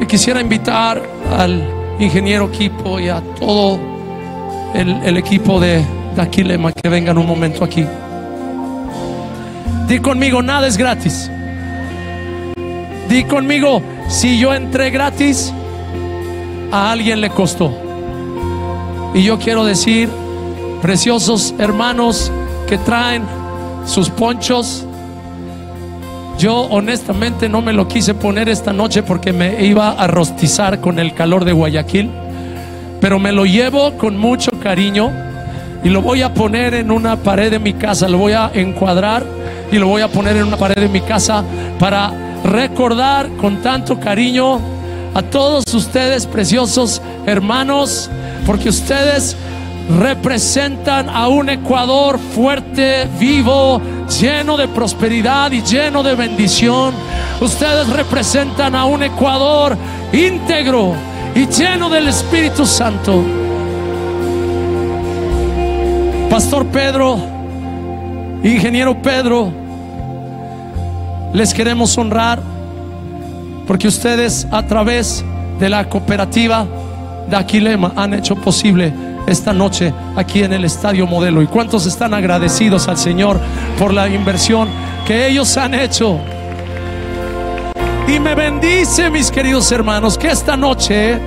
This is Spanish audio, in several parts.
Y quisiera invitar al ingeniero equipo y a todo el equipo de Aquilema que vengan un momento aquí. Di conmigo, nada es gratis. Di conmigo, si yo entré gratis, a alguien le costó. Y yo quiero decir, preciosos hermanos que traen sus ponchos, yo honestamente no me lo quise poner esta noche porque me iba a rostizar con el calor de Guayaquil, pero me lo llevo con mucho cariño y lo voy a poner en una pared de mi casa. Lo voy a encuadrar y lo voy a poner en una pared de mi casa para recordar con tanto cariño a todos ustedes, preciosos hermanos, porque ustedes representan a un Ecuador fuerte, vivo, lleno de prosperidad y lleno de bendición. Ustedes representan a un Ecuador íntegro y lleno del Espíritu Santo. Pastor Pedro, ingeniero Pedro, les queremos honrar porque ustedes, a través de la cooperativa de Aquilema, han hecho posible esta noche aquí en el Estadio Modelo. ¿Y cuántos están agradecidos al Señor por la inversión que ellos han hecho? Y me bendice, mis queridos hermanos, que esta noche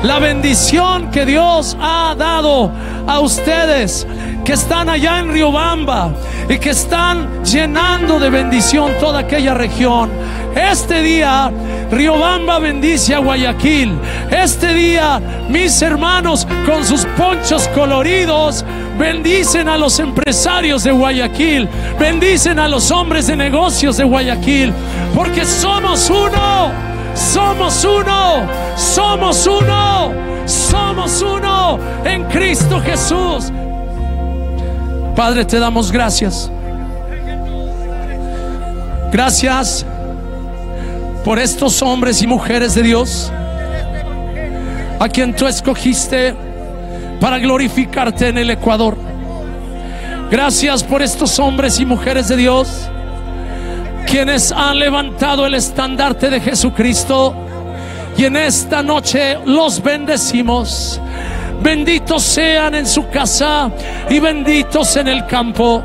la bendición que Dios ha dado a ustedes que están allá en Riobamba y que están llenando de bendición toda aquella región. Este día Riobamba bendice a Guayaquil. Este día mis hermanos con sus ponchos coloridos bendicen a los empresarios de Guayaquil, bendicen a los hombres de negocios de Guayaquil, porque somos uno, somos uno, somos uno, somos uno en Cristo Jesús. Padre, te damos gracias. Gracias por estos hombres y mujeres de Dios a quien tú escogiste para glorificarte en el Ecuador. Gracias por estos hombres y mujeres de Dios quienes han levantado el estandarte de Jesucristo, y en esta noche los bendecimos. Benditos sean en su casa y benditos en el campo.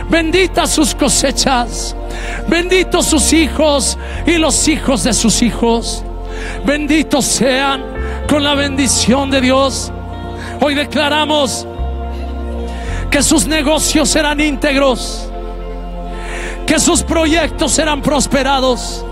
Benditas sus cosechas, benditos sus hijos y los hijos de sus hijos. Benditos sean con la bendición de Dios. Hoy declaramos que sus negocios serán íntegros, que sus proyectos serán prosperados,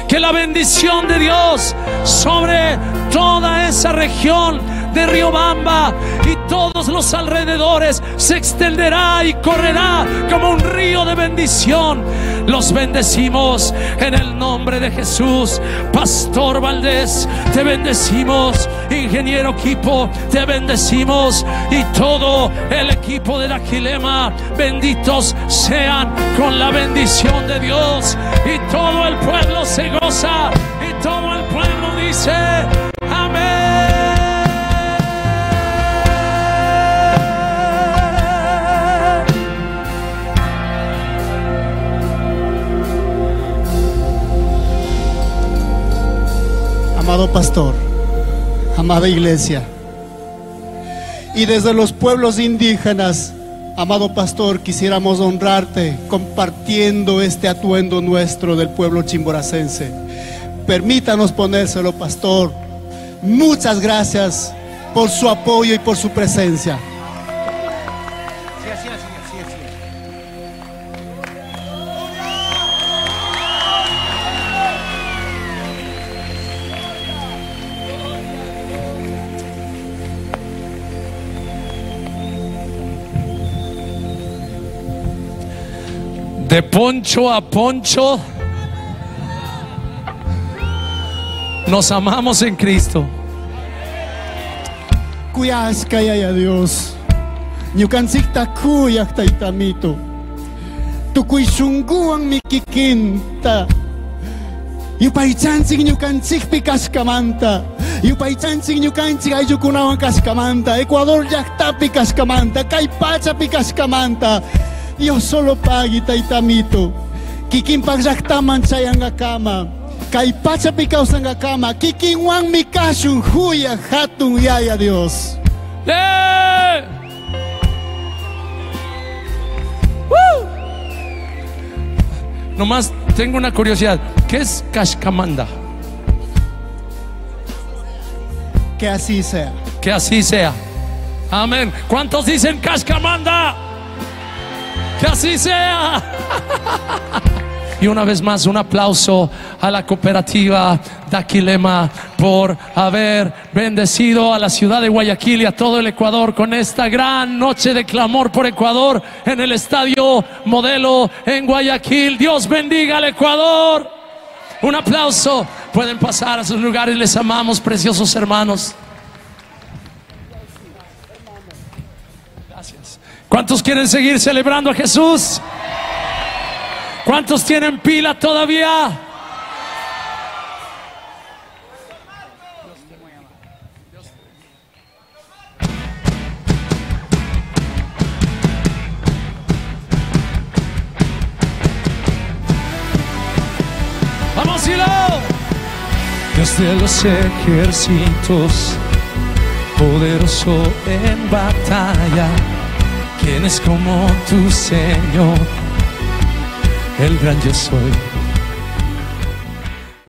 que la bendición de Dios sobre toda esa región de Riobamba y todos los alrededores se extenderá y correrá como un río de bendición. Los bendecimos en el nombre de Jesús. Pastor Valdés, te bendecimos. Ingeniero equipo, te bendecimos. Y todo el equipo de Aquilema, benditos sean con la bendición de Dios. Y todo el pueblo se goza y todo el pueblo dice amén. Amado pastor, amada iglesia, y desde los pueblos indígenas, amado pastor, quisiéramos honrarte compartiendo este atuendo nuestro del pueblo chimboracense. Permítanos ponérselo, pastor. Muchas gracias por su apoyo y por su presencia. De poncho a poncho nos amamos en Cristo. Cuyaskaya Dios. Ñukancikta kuyak taitamito. Tukuisunguan mikikinta. Yupaychansik ñukanchikpi kashkamanta. Yupaychansik ñukanchik ayukunawan kashkamanta. Ecuador llaqtapi kashkamanta. Kay pachapi kashkamanta. Dios solo pagui taitamito. Kikinpak llaqtaman chayanga kama. Caipacha picausan cama, kikinwan mi kashun, huya hatun yaya Dios. Nomás tengo una curiosidad. ¿Qué es Kashkamanda? Que así sea. Que así sea. Amén. ¿Cuántos dicen Kashkamanda? Que así sea. Y una vez más, un aplauso a la cooperativa Daquilema por haber bendecido a la ciudad de Guayaquil y a todo el Ecuador con esta gran noche de clamor por Ecuador en el Estadio Modelo en Guayaquil. Dios bendiga al Ecuador. Un aplauso. Pueden pasar a sus lugares. Les amamos, preciosos hermanos. Gracias. ¿Cuántos quieren seguir celebrando a Jesús? ¿Cuántos tienen pila todavía? ¡Vamos, Hilo! Dios de los ejércitos, poderoso en batalla, ¿quién es como tu Señor? El gran yo soy.